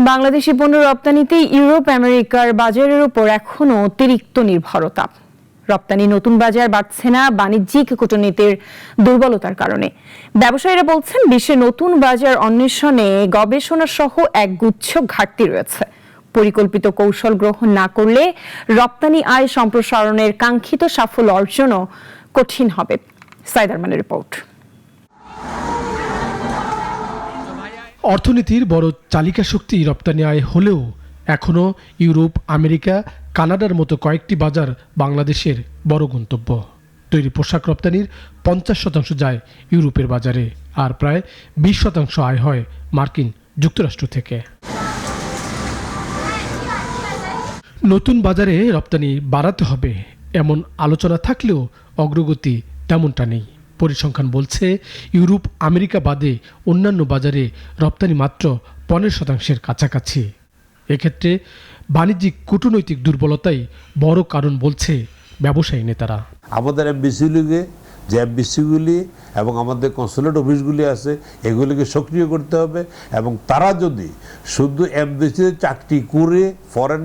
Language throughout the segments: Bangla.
বাংলাদেশি পণ্য রপ্তানিতে ইউরোপ আমেরিকার বাজারের উপর এখনো অতিরিক্ত নির্ভরতা। রপ্তানি নতুন বাজার বাড়ছে না বাণিজ্যিক কূটনীতির দুর্বলতার কারণে। ব্যবসায়ীরা বলছেন বিশ্বে নতুন বাজার অন্বেষণে গবেষণা সহ একগুচ্ছ ঘাটতি রয়েছে। পরিকল্পিত কৌশল গ্রহণ না করলে রপ্তানি আয় সম্প্রসারণের কাঙ্ক্ষিত সাফল্য অর্জনও কঠিন হবে। সাইদ আরমানের রিপোর্ট। অর্থনীতির বড় চালিকা শক্তি রপ্তানি আয় হলেও এখনও ইউরোপ, আমেরিকা, কানাডার মতো কয়েকটি বাজার বাংলাদেশের বড় গন্তব্য। তৈরি পোশাক রপ্তানির 50% যায় ইউরোপের বাজারে, আর প্রায় 20% আয় হয় মার্কিন যুক্তরাষ্ট্র থেকে। নতুন বাজারে রপ্তানি বাড়াতে হবে এমন আলোচনা থাকলেও অগ্রগতি তেমনটা নেই। পরিসংখ্যান বলছে ইউরোপ, আমেরিকা বাদে অন্যান্য বাজারে রপ্তানি মাত্র 15% কাছাকাছি। এক্ষেত্রে বাণিজ্যিক কূটনৈতিক দুর্বলতাই বড় কারণ বলছে ব্যবসায়ী নেতারা। আমাদের এমবিসিগুলিকে যে এমবিসিগুলি এবং আমাদের কনসুলেট অফিসগুলি আছে এগুলিকে সক্রিয় করতে হবে, এবং তারা যদি শুধু এমবিসিতে চাকরি করে, ফরেন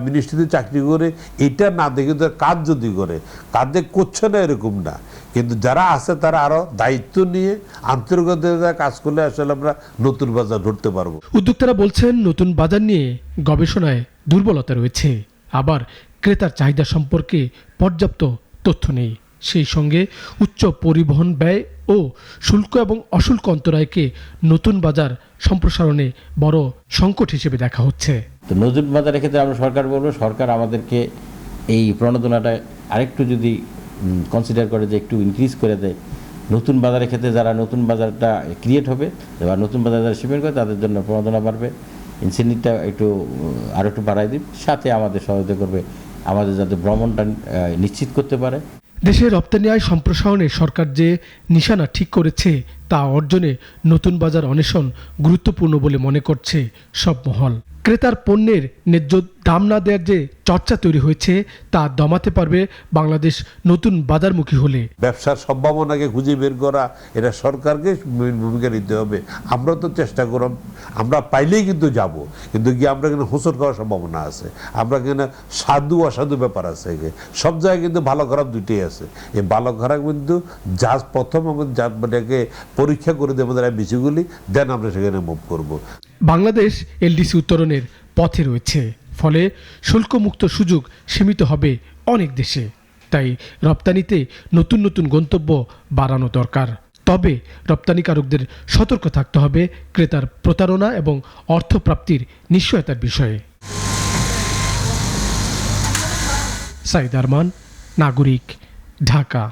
মিনিস্ট্রিতে চাকরি করে এটা না দেখে কাজ যদি করে, কাজে করছে না এরকম না, কিন্তু যারা আছে তারা আরো দায়িত্ব নিয়ে আন্তরিকতার কাজ করলে আসলে আমরা নতুন বাজার ধরতে পারবো। উদ্যোক্তারা বলছেন নতুন বাজার নিয়ে গবেষণায় দুর্বলতা রয়েছে, আবার ক্রেতার চাহিদা সম্পর্কে পর্যাপ্ত তথ্য নেই। সেই সঙ্গে উচ্চ পরিবহন ব্যয় ও শুল্ক এবং অশুল্ক অন্তরায়কে নতুন বাজার সম্প্রসারণে বড় সংকট হিসেবে দেখা হচ্ছে। তো নতুন বাজারের ক্ষেত্রে আমরা সরকার বলবো, সরকার আমাদেরকে এই প্রণোদনাটা আরেকটু যদি কনসিডার করে যে একটু ইনক্রিজ করে দেয়, নতুন বাজারের ক্ষেত্রে যারা নতুন বাজারটা ক্রিয়েট হবে বা নতুন বাজার যারা শিপমেন্ট করে তাদের জন্য প্রণোদনা বাড়বে, ইনসেন্টিভটা আরও একটু বাড়াই দিন, সাথে আমাদের সহায়তা করবে আমাদের যাতে ভ্রমণটা নিশ্চিত করতে পারে। দেশে রপ্তানি আয় সম্প্রসারণে সরকার যে নিশানা ঠিক করেছে তা অর্জনে নতুন বাজার অন্বেষণ গুরুত্বপূর্ণ বলে মনে করছে সব মহল। ক্রেতার পণ্যের ন্যায্য দাম না দেওয়ার যে চর্চা তৈরি হয়েছে তা দমাতে পারবে বাংলাদেশ নতুন বাজারমুখী হলে। ব্যবসার সম্ভাবনাকে খুঁজে বের করা এটা সরকারকে ভূমিকা নিতে হবে। আমরা তো চেষ্টা করব, আমরা পাইলেই কিন্তু যাব, কিন্তু গিয়ে আমরা কিন্তু হোঁচট খাওয়ার সম্ভাবনা আছে। আমরা কিন্তু সাধু অসাধু ব্যাপার আছে, সব জায়গায় কিন্তু ভালো খারাপ দুইটাই আছে। এই ভালো খারাপ কিন্তু যা প্রথম আমাদেরকে পরীক্ষা করে দেয় আমাদের বিষয়গুলি, দেন আমরা সেখানে মুভ করব। বাংলাদেশ এলডিসি উত্তরণের পথে রয়েছে, ফলে শুল্কমুক্ত সুযোগ সীমিত হবে অনেক দেশে। তাই রপ্তানিতে নতুন নতুন গন্তব্য বাড়ানো দরকার। তবে রপ্তানিকারকদের সতর্ক থাকতে হবে ক্রেতার প্রতারণা এবং অর্থপ্রাপ্তির নিশ্চয়তার বিষয়ে। সাইদ আরমান, নাগরিক, ঢাকা।